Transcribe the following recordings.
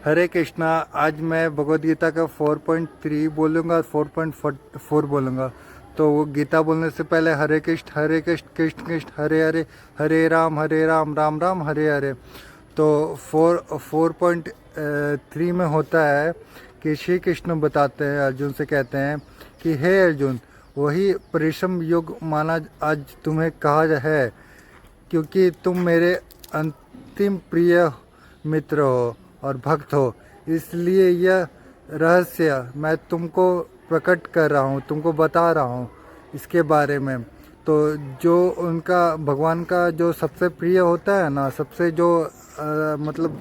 हरे कृष्णा। आज मैं भगवत गीता का 4.3 बोलूँगा और 4.4 बोलूँगा। तो वो गीता बोलने से पहले हरे कृष्ण कृष्ण कृष्ण हरे हरे, हरे राम राम राम हरे हरे। तो 4.3 में होता है कि श्री कृष्ण बताते हैं, अर्जुन से कहते हैं कि हे अर्जुन, वही परिश्रम योग माना आज तुम्हें कहा है, क्योंकि तुम मेरे अंतिम प्रिय मित्र हो और भक्त हो। इसलिए यह रहस्य मैं तुमको प्रकट कर रहा हूँ, तुमको बता रहा हूँ इसके बारे में। तो जो उनका भगवान का जो सबसे प्रिय होता है ना, सबसे जो मतलब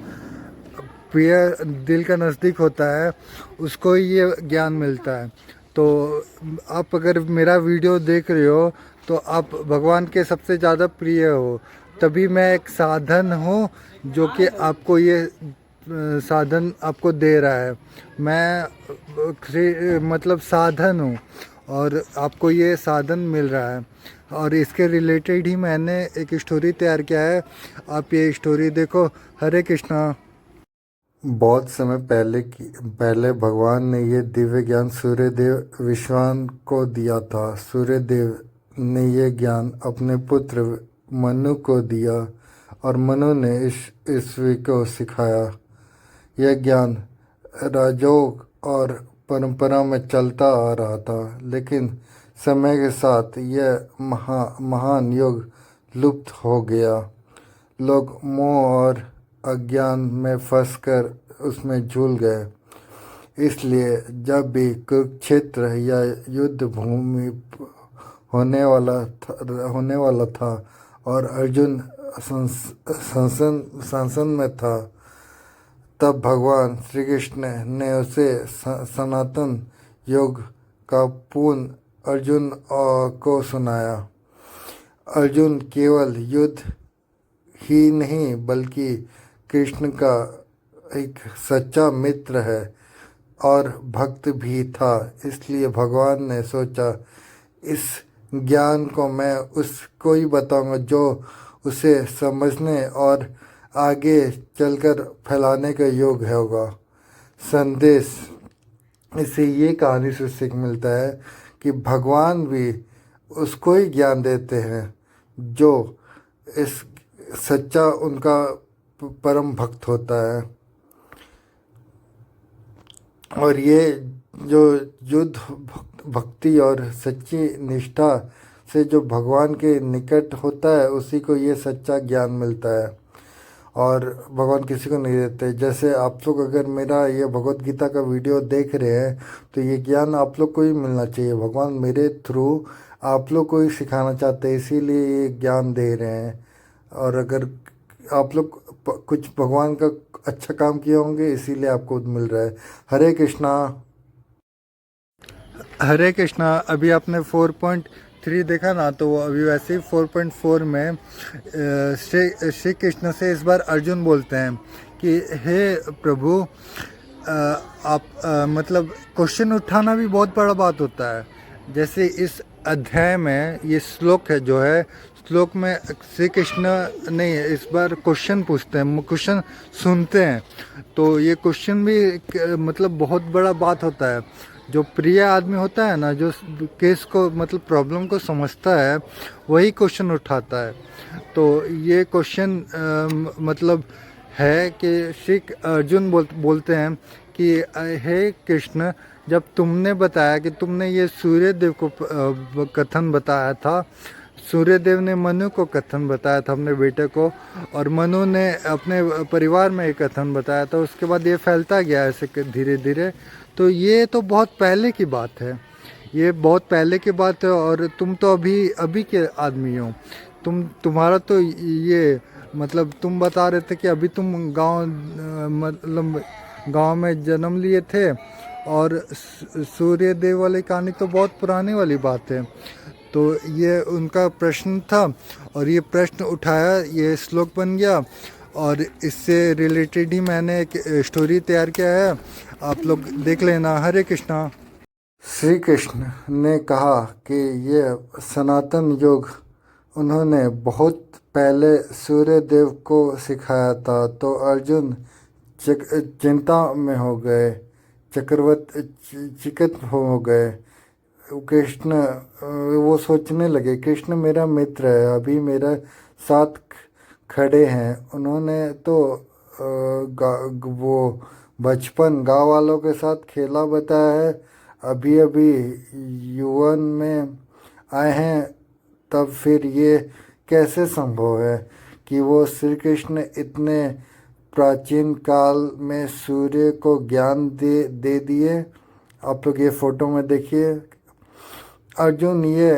प्रिय, दिल का नज़दीक होता है, उसको ही ये ज्ञान मिलता है। तो आप अगर मेरा वीडियो देख रहे हो तो आप भगवान के सबसे ज़्यादा प्रिय हो। तभी मैं एक साधन हूँ जो कि आपको ये साधन आपको दे रहा है। मैं मतलब साधन हूँ और आपको ये साधन मिल रहा है। और इसके रिलेटेड ही मैंने एक स्टोरी तैयार किया है, आप ये स्टोरी देखो। हरे कृष्णा। बहुत समय पहले भगवान ने ये दिव्य ज्ञान सूर्यदेव विश्वान को दिया था। सूर्यदेव ने ये ज्ञान अपने पुत्र मनु को दिया और मनु ने इस ईश्वी को सिखाया। यह ज्ञान राजयोग और परंपरा में चलता आ रहा था, लेकिन समय के साथ यह महान योग लुप्त हो गया। लोग मोह और अज्ञान में फंसकर उसमें झूल गए। इसलिए जब भी कुरुक्षेत्र या युद्ध भूमि होने वाला था और अर्जुन संसन में था, तब भगवान श्री कृष्ण ने उसे सनातन योग का पूर्ण अर्जुन को सुनाया। अर्जुन केवल युद्ध ही नहीं बल्कि कृष्ण का एक सच्चा मित्र है और भक्त भी था। इसलिए भगवान ने सोचा, इस ज्ञान को मैं उसको ही बताऊंगा जो उसे समझने और आगे चलकर फैलाने का योग होगा। संदेश इससे ये कहानी से सीख मिलता है कि भगवान भी उसको ही ज्ञान देते हैं जो इस सच्चा उनका परम भक्त होता है। और ये जो युद्ध भक्ति और सच्ची निष्ठा से जो भगवान के निकट होता है, उसी को ये सच्चा ज्ञान मिलता है और भगवान किसी को नहीं देते। जैसे आप लोग अगर मेरा ये भगवत गीता का वीडियो देख रहे हैं तो ये ज्ञान आप लोग को ही मिलना चाहिए। भगवान मेरे थ्रू आप लोग को ही सिखाना चाहते हैं, इसीलिए ये ज्ञान दे रहे हैं। और अगर आप लोग कुछ भगवान का अच्छा काम किए होंगे, इसीलिए आपको मिल रहा है। हरे कृष्णा। हरे कृष्णा। अभी आपने 4.3 देखा ना, तो वो अभी वैसे ही 4.4 में श्री कृष्ण से इस बार अर्जुन बोलते हैं कि हे प्रभु, आप मतलब क्वेश्चन उठाना भी बहुत बड़ा बात होता है। जैसे इस अध्याय में ये श्लोक है, जो है श्लोक में श्री कृष्ण नहीं, इस बार क्वेश्चन पूछते हैं, क्वेश्चन सुनते हैं। तो ये क्वेश्चन भी मतलब बहुत बड़ा बात होता है। जो प्रिय आदमी होता है ना, जो केस को मतलब प्रॉब्लम को समझता है, वही क्वेश्चन उठाता है। तो ये क्वेश्चन मतलब है कि श्री अर्जुन बोलते हैं कि हे कृष्ण, जब तुमने बताया कि तुमने ये सूर्यदेव को कथन बताया था, सूर्यदेव ने मनु को कथन बताया था अपने बेटे को, और मनु ने अपने परिवार में एक कथन बताया था। उसके बाद ये फैलता गया ऐसे धीरे धीरे। तो ये तो बहुत पहले की बात है, ये बहुत पहले की बात है। और तुम तो अभी अभी के आदमी हो। तुम्हारा तो ये मतलब तुम बता रहे थे कि अभी तुम मतलब गांव में जन्म लिए थे, और सूर्यदेव वाली कहानी तो बहुत पुरानी वाली बात है। तो ये उनका प्रश्न था और ये प्रश्न उठाया, ये श्लोक बन गया। और इससे रिलेटेड ही मैंने एक स्टोरी तैयार किया है, आप लोग देख लेना। हरे कृष्णा। श्री कृष्ण ने कहा कि ये सनातन योग उन्होंने बहुत पहले सूर्यदेव को सिखाया था। तो अर्जुन चिंता में हो गए, चिकत हो गए। कृष्ण वो सोचने लगे, कृष्ण मेरा मित्र है, अभी मेरे साथ खड़े हैं। उन्होंने तो वो बचपन गांव वालों के साथ खेला बताया है, अभी अभी युवन में आए हैं, तब फिर ये कैसे संभव है कि वो श्री कृष्ण इतने प्राचीन काल में सूर्य को ज्ञान दे दिए। आप लोग ये फोटो में देखिए, अर्जुन ये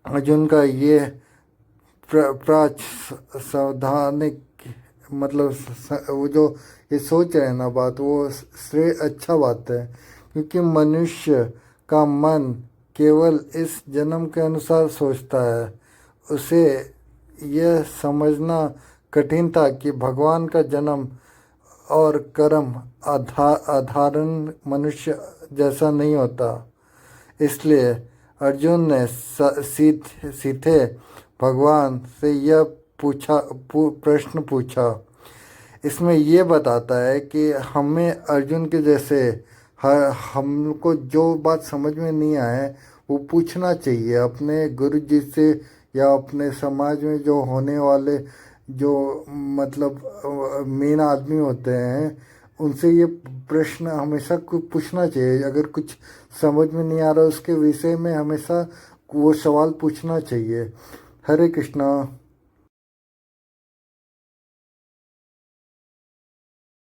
अर्जुन का ये प्राच सावधानिक मतलब वो जो ये सोच रहे हैं ना बात, वो श्रेय अच्छा बात है, क्योंकि मनुष्य का मन केवल इस जन्म के अनुसार सोचता है। उसे यह समझना कठिन था कि भगवान का जन्म और कर्म अधारण मनुष्य जैसा नहीं होता। इसलिए अर्जुन ने सीधे भगवान से यह प्रश्न पूछा। इसमें यह बताता है कि हमें अर्जुन के जैसे हमको जो बात समझ में नहीं आए वो पूछना चाहिए अपने गुरु जी से, या अपने समाज में जो होने वाले जो मतलब मेन आदमी होते हैं उनसे ये प्रश्न हमेशा पूछना चाहिए। अगर कुछ समझ में नहीं आ रहा उसके विषय में हमेशा वो सवाल पूछना चाहिए। हरे कृष्णा।